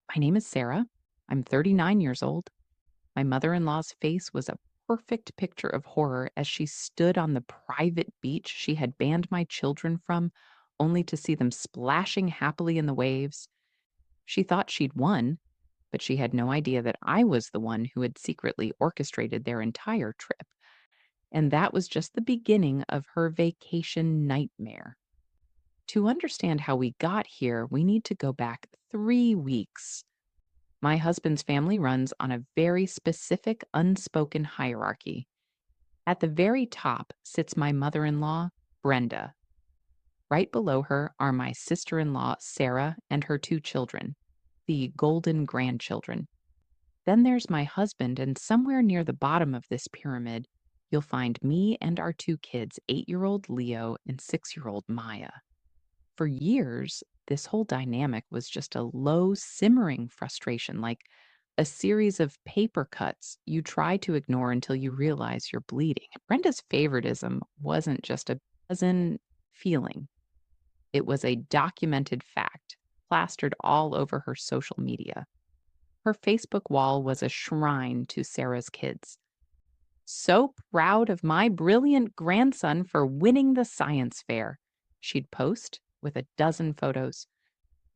My name is Sarah. I'm 39 years old. My mother in law's face was a perfect picture of horror as she stood on the private beach she had banned my children from, only to see them splashing happily in the waves. She thought she'd won, but she had no idea that I was the one who had secretly orchestrated their entire trip. And that was just the beginning of her vacation nightmare. To understand how we got here, we need to go back 3 weeks. My husband's family runs on a very specific unspoken hierarchy. At the very top sits my mother in law, Brenda. Right below her are my sister in law, Sarah, and her two children, the golden grandchildren. Then there's my husband, and somewhere near the bottom of this pyramid, you'll find me and our two kids, 8-year-old Leo and 6-year-old Maya. For years, this whole dynamic was just a low, simmering frustration, like a series of paper cuts you try to ignore until you realize you're bleeding. Brenda's favoritism wasn't just a pleasant feeling, it was a documented fact, plastered all over her social media. Her Facebook wall was a shrine to Sarah's kids. So proud of my brilliant grandson for winning the science fair, she'd post with a dozen photos.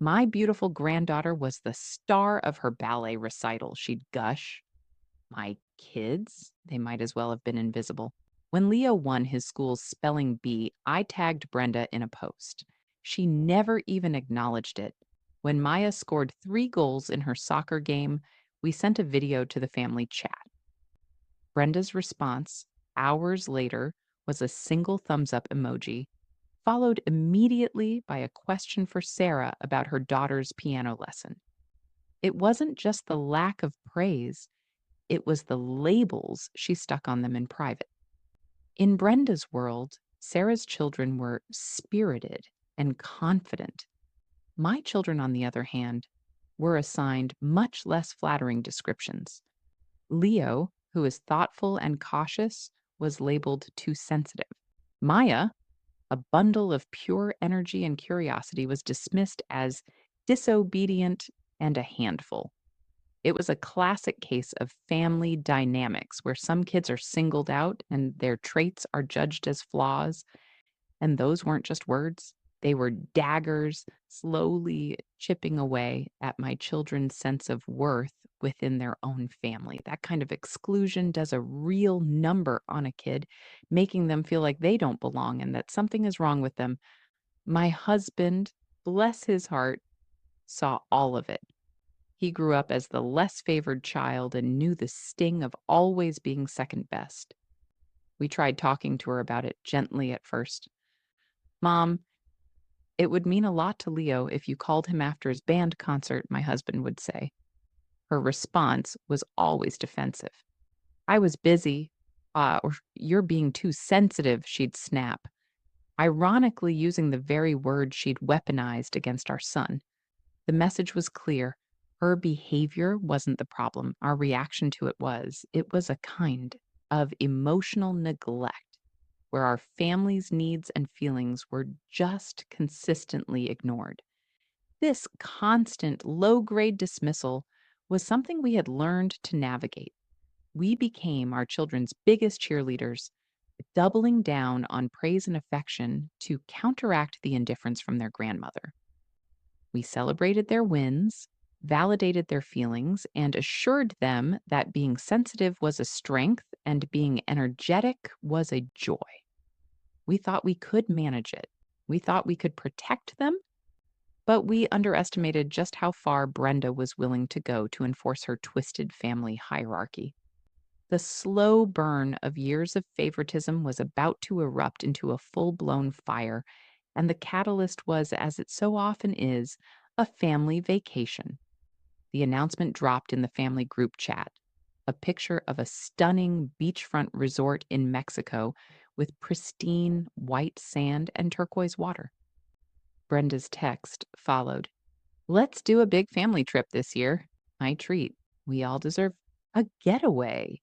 My beautiful granddaughter was the star of her ballet recital, she'd gush. My kids, they might as well have been invisible. When Leo won his school's spelling bee, I tagged Brenda in a post. She never even acknowledged it. When Maya scored 3 goals in her soccer game, we sent a video to the family chat. Brenda's response, hours later, was a single thumbs up emoji, followed immediately by a question for Sarah about her daughter's piano lesson. It wasn't just the lack of praise, it was the labels she stuck on them in private. In Brenda's world, Sarah's children were spirited and confident. My children, on the other hand, were assigned much less flattering descriptions. Leo, who is thoughtful and cautious, was labeled too sensitive. Maya, a bundle of pure energy and curiosity, was dismissed as disobedient and a handful. It was a classic case of family dynamics where some kids are singled out and their traits are judged as flaws. And those weren't just words, they were daggers slowly chipping away at my children's sense of worth within their own family. That kind of exclusion does a real number on a kid, making them feel like they don't belong and that something is wrong with them. My husband, bless his heart, saw all of it. He grew up as the less favored child and knew the sting of always being second best. We tried talking to her about it gently at first. Mom, it would mean a lot to Leo if you called him after his band concert, my husband would say. Her response was always defensive. I was busy, or you're being too sensitive, she'd snap, ironically using the very word she'd weaponized against our son. The message was clear. Her behavior wasn't the problem. Our reaction to it was. It was a kind of emotional neglect where our family's needs and feelings were just consistently ignored. This constant low grade dismissal was something we had learned to navigate. We became our children's biggest cheerleaders, doubling down on praise and affection to counteract the indifference from their grandmother. We celebrated their wins, validated their feelings, and assured them that being sensitive was a strength and being energetic was a joy. We thought we could manage it. We thought we could protect them, but we underestimated just how far Brenda was willing to go to enforce her twisted family hierarchy. The slow burn of years of favoritism was about to erupt into a full blown fire, and the catalyst was, as it so often is, a family vacation. The announcement dropped in the family group chat, a picture of a stunning beachfront resort in Mexico with pristine white sand and turquoise water. Brenda's text followed. Let's do a big family trip this year. My treat. We all deserve a getaway.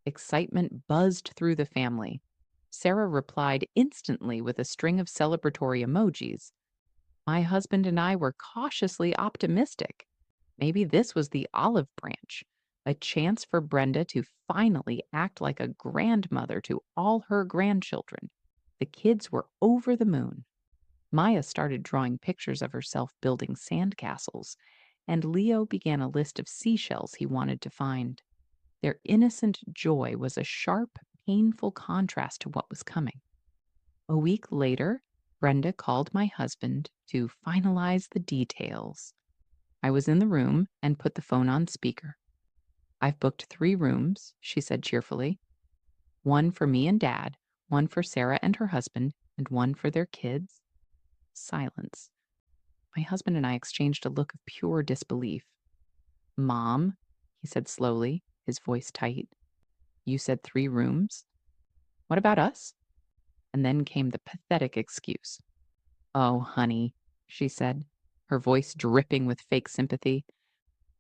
Excitement buzzed through the family. Sarah replied instantly with a string of celebratory emojis. My husband and I were cautiously optimistic. Maybe this was the olive branch, a chance for Brenda to finally act like a grandmother to all her grandchildren. The kids were over the moon. Maya started drawing pictures of herself building sandcastles, and Leo began a list of seashells he wanted to find. Their innocent joy was a sharp, painful contrast to what was coming. A week later, Brenda called my husband to finalize the details. I was in the room and put the phone on speaker. "I've booked 3 rooms," she said cheerfully. "One for me and Dad, one for Sarah and her husband, and one for their kids." Silence. My husband and I exchanged a look of pure disbelief. "Mom," he said slowly, his voice tight, "you said 3 rooms? What about us?" And then came the pathetic excuse. "Oh, honey," she said, her voice dripping with fake sympathy.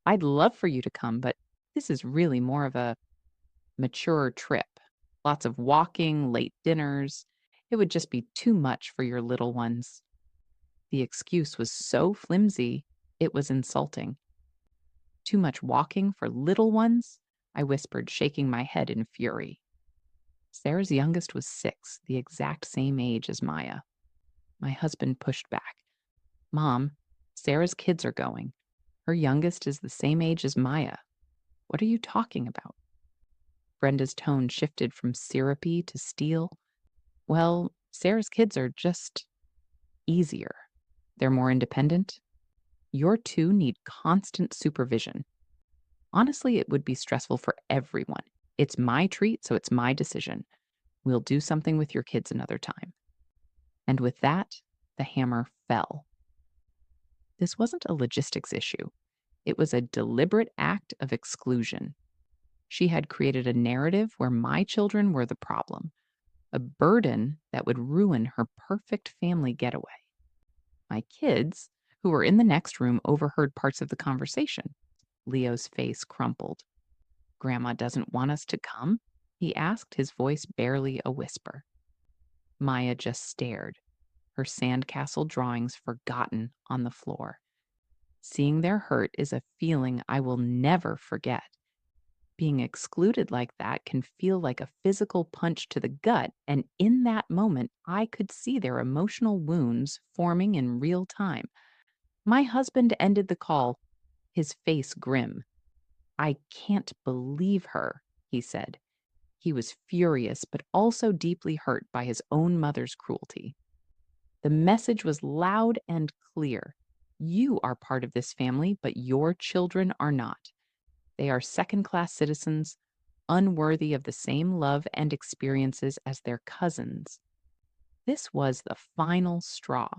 "I'd love for you to come, but this is really more of a mature trip. Lots of walking, late dinners. It would just be too much for your little ones." The excuse was so flimsy, it was insulting. "Too much walking for little ones?" I whispered, shaking my head in fury. Sarah's youngest was 6, the exact same age as Maya. My husband pushed back. "Mom, Sarah's kids are going. Her youngest is the same age as Maya. What are you talking about?" Brenda's tone shifted from syrupy to steel. "Well, Sarah's kids are just easier. They're more independent. Your 2 need constant supervision. Honestly, it would be stressful for everyone. It's my treat, so it's my decision. We'll do something with your kids another time." And with that, the hammer fell. This wasn't a logistics issue. It was a deliberate act of exclusion. She had created a narrative where my children were the problem, a burden that would ruin her perfect family getaway. My kids, who were in the next room, overheard parts of the conversation. Leo's face crumpled. "Grandma doesn't want us to come?" he asked, his voice barely a whisper. Maya just stared, her sandcastle drawings forgotten on the floor. Seeing their hurt is a feeling I will never forget. Being excluded like that can feel like a physical punch to the gut, and in that moment, I could see their emotional wounds forming in real time. My husband ended the call, his face grim. "I can't believe her," he said. He was furious, but also deeply hurt by his own mother's cruelty. The message was loud and clear. You are part of this family, but your children are not. They are second-class citizens, unworthy of the same love and experiences as their cousins. This was the final straw.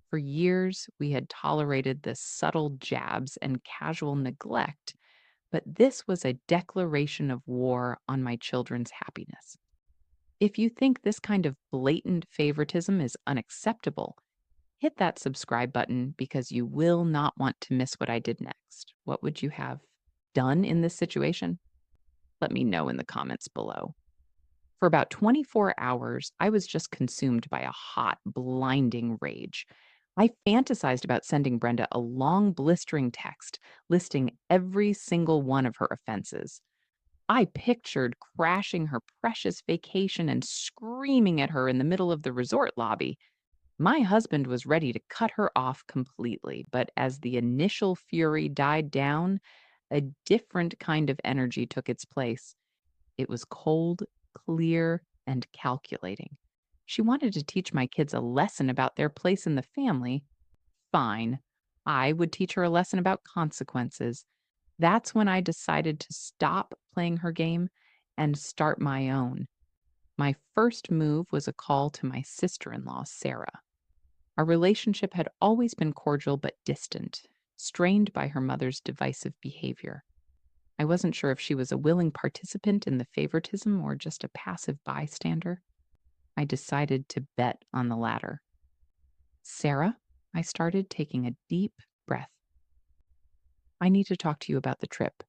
For years, we had tolerated the subtle jabs and casual neglect, but this was a declaration of war on my children's happiness. If you think this kind of blatant favoritism is unacceptable, hit that subscribe button because you will not want to miss what I did next. What would you have done in this situation? Let me know in the comments below. For about 24 hours, I was just consumed by a hot, blinding rage. I fantasized about sending Brenda a long, blistering text listing every single one of her offenses. I pictured crashing her precious vacation and screaming at her in the middle of the resort lobby. My husband was ready to cut her off completely, but as the initial fury died down, a different kind of energy took its place. It was cold, clear, and calculating. She wanted to teach my kids a lesson about their place in the family. Fine. I would teach her a lesson about consequences. That's when I decided to stop playing her game and start my own. My first move was a call to my sister-in-law, Sarah. Our relationship had always been cordial but distant, strained by her mother's divisive behavior. I wasn't sure if she was a willing participant in the favoritism or just a passive bystander. I decided to bet on the latter. "Sarah," I started, taking a deep breath. "I need to talk to you about the trip,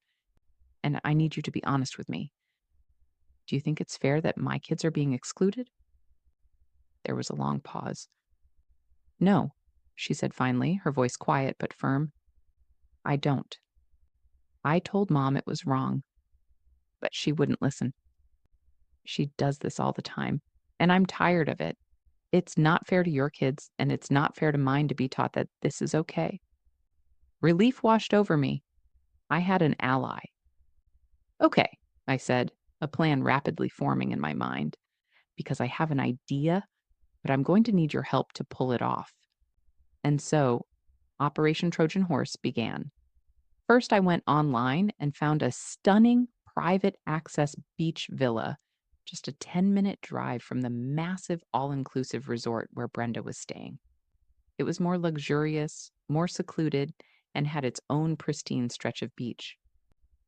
and I need you to be honest with me. Do you think it's fair that my kids are being excluded?" There was a long pause. "No," she said finally, her voice quiet but firm. I don't. I told mom it was wrong, but she wouldn't listen. She does this all the time, and I'm tired of it. It's not fair to your kids, and it's not fair to mine to be taught that this is okay. Relief washed over me. I had an ally. Okay, I said, a plan rapidly forming in my mind, because I have an idea, but I'm going to need your help to pull it off. And so, Operation Trojan Horse began. First, I went online and found a stunning private access beach villa, just a 10-minute drive from the massive all inclusive resort where Brenda was staying. It was more luxurious, more secluded, and had its own pristine stretch of beach.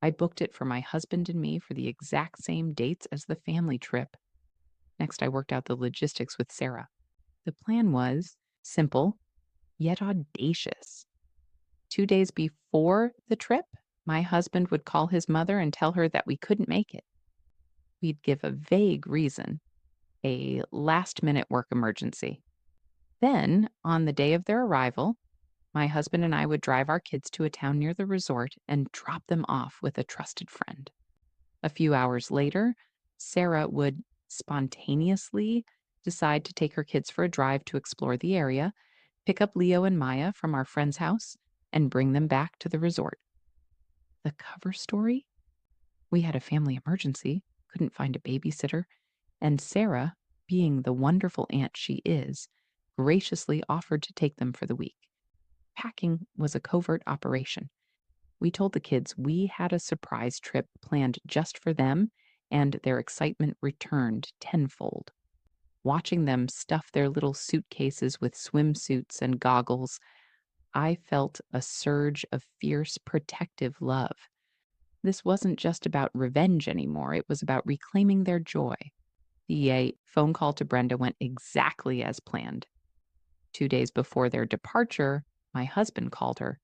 I booked it for my husband and me for the exact same dates as the family trip. Next, I worked out the logistics with Sarah. The plan was simple, yet audacious. 2 days before the trip, my husband would call his mother and tell her that we couldn't make it. We'd give a vague reason, a last-minute work emergency. Then, on the day of their arrival, my husband and I would drive our kids to a town near the resort and drop them off with a trusted friend. A few hours later, Sarah would spontaneously decide to take her kids for a drive to explore the area, pick up Leo and Maya from our friend's house, and bring them back to the resort. The cover story? We had a family emergency, couldn't find a babysitter, and Sarah, being the wonderful aunt she is, graciously offered to take them for the week. Packing was a covert operation. We told the kids we had a surprise trip planned just for them, and their excitement returned tenfold. Watching them stuff their little suitcases with swimsuits and goggles, I felt a surge of fierce, protective love. This wasn't just about revenge anymore, it was about reclaiming their joy. The phone call to Brenda went exactly as planned. 2 days before their departure, my husband called her.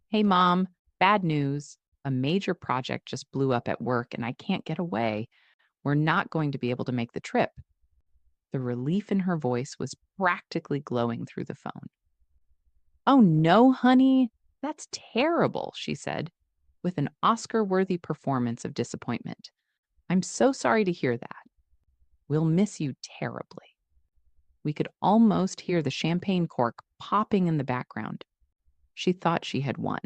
Hey, Mom, bad news. A major project just blew up at work and I can't get away. We're not going to be able to make the trip. The relief in her voice was practically glowing through the phone. Oh, no, honey. That's terrible, she said, with an Oscar-worthy performance of disappointment. I'm so sorry to hear that. We'll miss you terribly. We could almost hear the champagne cork popping in the background. She thought she had won.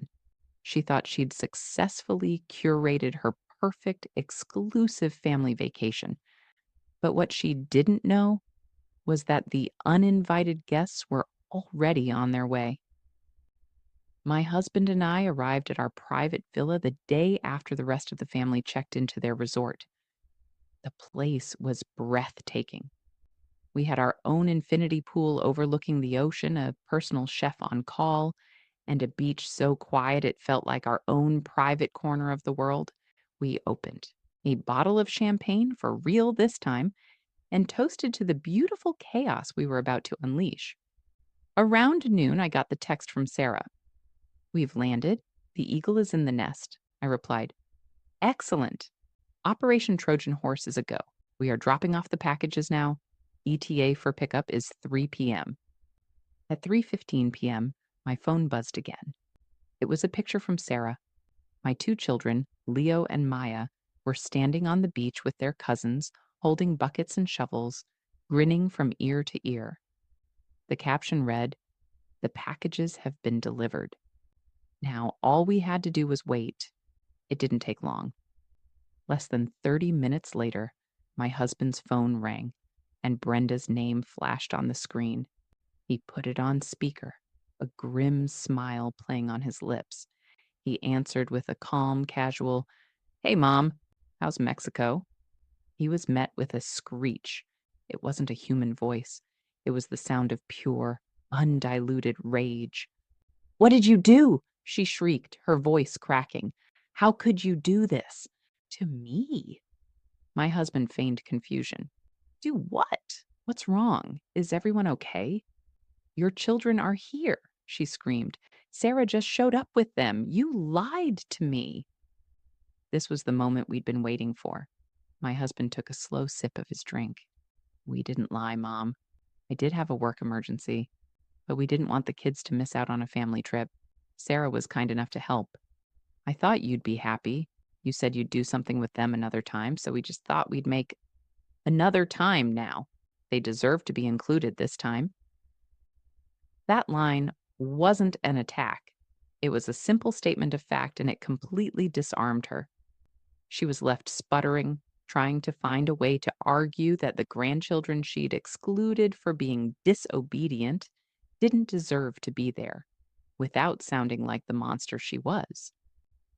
She thought she'd successfully curated her perfect, exclusive family vacation. But what she didn't know was that the uninvited guests were already on their way. My husband and I arrived at our private villa the day after the rest of the family checked into their resort. The place was breathtaking. We had our own infinity pool overlooking the ocean, a personal chef on call, and a beach so quiet it felt like our own private corner of the world. We opened a bottle of champagne for real this time and toasted to the beautiful chaos we were about to unleash. Around noon, I got the text from Sarah. We've landed. The eagle is in the nest. I replied, excellent. Operation Trojan Horse is a go. We are dropping off the packages now. ETA for pickup is 3 p.m. At 3:15 p.m., my phone buzzed again. It was a picture from Sarah. My two children, Leo and Maya, were standing on the beach with their cousins, holding buckets and shovels, grinning from ear to ear. The caption read, "The packages have been delivered." Now, all we had to do was wait. It didn't take long. Less than 30 minutes later, my husband's phone rang, and Brenda's name flashed on the screen. He put it on speaker, a grim smile playing on his lips. He answered with a calm, casual, "Hey, Mom, how's Mexico?" He was met with a screech. It wasn't a human voice. It was the sound of pure, undiluted rage. "What did you do?" she shrieked, her voice cracking. "How could you do this? To me?" My husband feigned confusion. "Do what? What's wrong? Is everyone okay?" "Your children are here," she screamed. "Sarah just showed up with them. You lied to me." This was the moment we'd been waiting for. My husband took a slow sip of his drink. "We didn't lie, Mom. I did have a work emergency, but we didn't want the kids to miss out on a family trip. Sarah was kind enough to help. I thought you'd be happy. You said you'd do something with them another time, so we just thought we'd make another time now. They deserve to be included this time. That line wasn't an attack. It was a simple statement of fact, and it completely disarmed her. She was left sputtering, trying to find a way to argue that the grandchildren she'd excluded for being disobedient didn't deserve to be there, without sounding like the monster she was.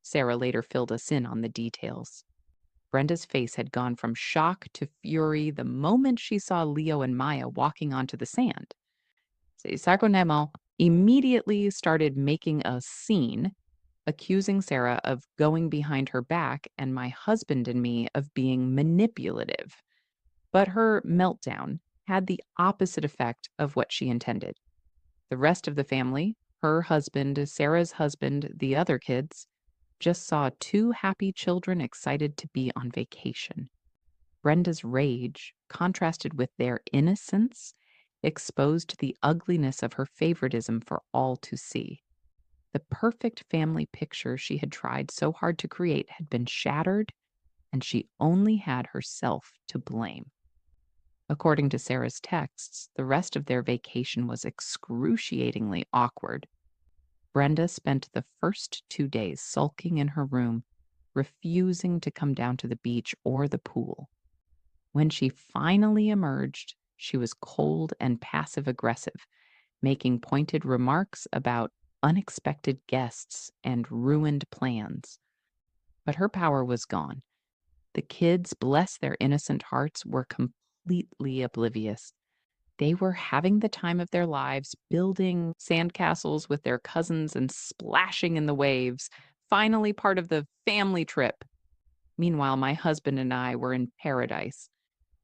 Sarah later filled us in on the details. Brenda's face had gone from shock to fury the moment she saw Leo and Maya walking onto the sand. Sarko Nemo immediately started making a scene, accusing Sarah of going behind her back and my husband and me of being manipulative. But her meltdown had the opposite effect of what she intended. The rest of the family, her husband, Sarah's husband, the other kids, just saw two happy children excited to be on vacation. Brenda's rage, contrasted with their innocence, exposed the ugliness of her favoritism for all to see. The perfect family picture she had tried so hard to create had been shattered, and she only had herself to blame. According to Sarah's texts, the rest of their vacation was excruciatingly awkward. Brenda spent the first 2 days sulking in her room, refusing to come down to the beach or the pool. When she finally emerged, she was cold and passive aggressive, making pointed remarks about unexpected guests and ruined plans. But her power was gone. The kids, bless their innocent hearts, were completely oblivious. They were having the time of their lives, building sandcastles with their cousins and splashing in the waves, finally part of the family trip. Meanwhile, my husband and I were in paradise.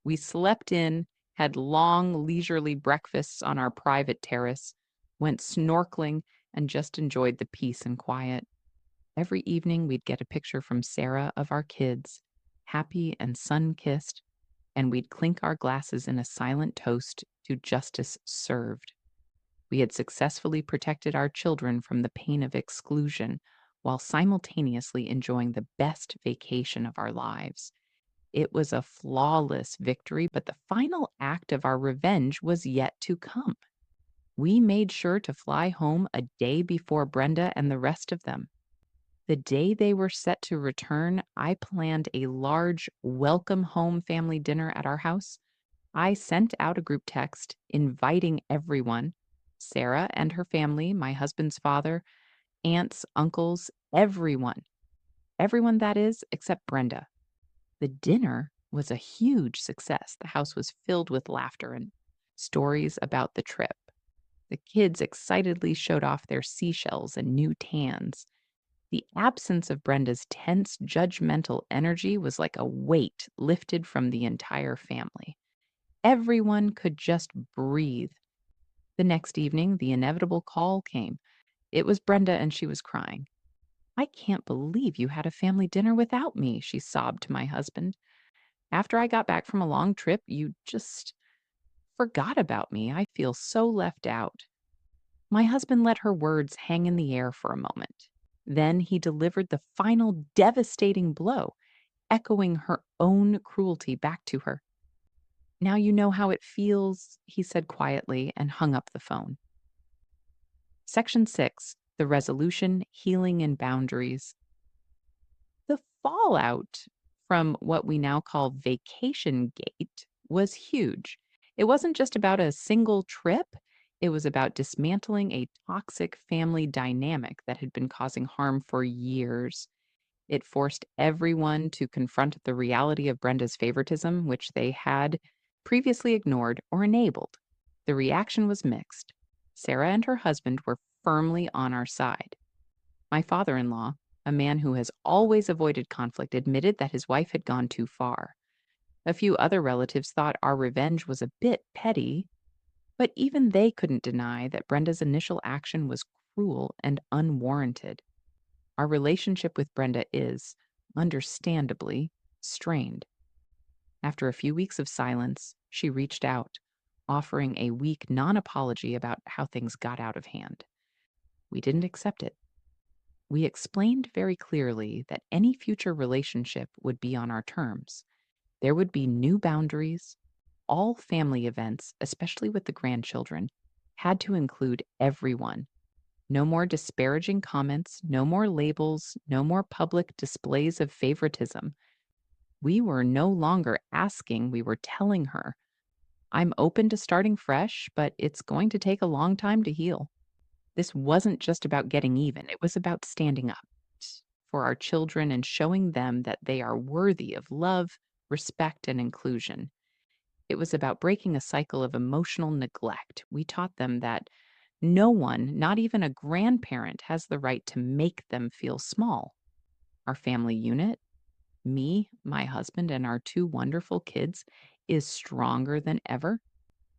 We slept in, had long, leisurely breakfasts on our private terrace, went snorkeling, and just enjoyed the peace and quiet. Every evening, we'd get a picture from Sarah of our kids, happy and sun-kissed, and we'd clink our glasses in a silent toast to justice served. We had successfully protected our children from the pain of exclusion while simultaneously enjoying the best vacation of our lives. It was a flawless victory, but the final act of our revenge was yet to come. We made sure to fly home a day before Brenda and the rest of them. The day they were set to return, I planned a large welcome home family dinner at our house. I sent out a group text inviting everyone, Sarah and her family, my husband's father, aunts, uncles, everyone. Everyone, that is, except Brenda. The dinner was a huge success. The house was filled with laughter and stories about the trip. The kids excitedly showed off their seashells and new tans. The absence of Brenda's tense, judgmental energy was like a weight lifted from the entire family. Everyone could just breathe. The next evening, the inevitable call came. It was Brenda, and she was crying. "I can't believe you had a family dinner without me," she sobbed to my husband. "After I got back from a long trip, you just forgot about me. I feel so left out." My husband let her words hang in the air for a moment. Then he delivered the final devastating blow, echoing her own cruelty back to her. "Now you know how it feels," he said quietly and hung up the phone. Section 6, the resolution, healing, and boundaries. The fallout from what we now call Vacation Gate was huge. It wasn't just about a single trip, it was about dismantling a toxic family dynamic that had been causing harm for years. It forced everyone to confront the reality of Brenda's favoritism, which they had previously ignored or enabled. The reaction was mixed. Sarah and her husband were firmly on our side. My father-in-law, a man who has always avoided conflict, admitted that his wife had gone too far. A few other relatives thought our revenge was a bit petty, but even they couldn't deny that Brenda's initial action was cruel and unwarranted. Our relationship with Brenda is, understandably, strained. After a few weeks of silence, she reached out, offering a weak non-apology about how things got out of hand. We didn't accept it. We explained very clearly that any future relationship would be on our terms. There would be new boundaries. All family events, especially with the grandchildren, had to include everyone. No more disparaging comments, no more labels, no more public displays of favoritism. We were no longer asking, we were telling her, I'm open to starting fresh, but it's going to take a long time to heal. This wasn't just about getting even, it was about standing up for our children and showing them that they are worthy of love, respect, and inclusion. It was about breaking a cycle of emotional neglect. We taught them that no one, not even a grandparent, has the right to make them feel small. Our family unit, me, my husband, and our two wonderful kids, is stronger than ever.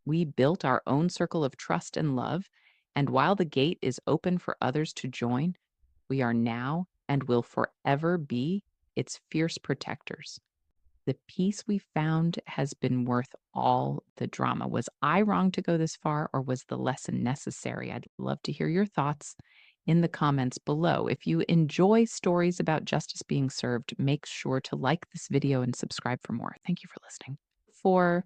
We built our own circle of trust and love, and while the gate is open for others to join, we are now and will forever be its fierce protectors. The peace we found has been worth all the drama. Was I wrong to go this far, or was the lesson necessary? I'd love to hear your thoughts in the comments below. If you enjoy stories about justice being served, make sure to like this video and subscribe for more. Thank you for listening. For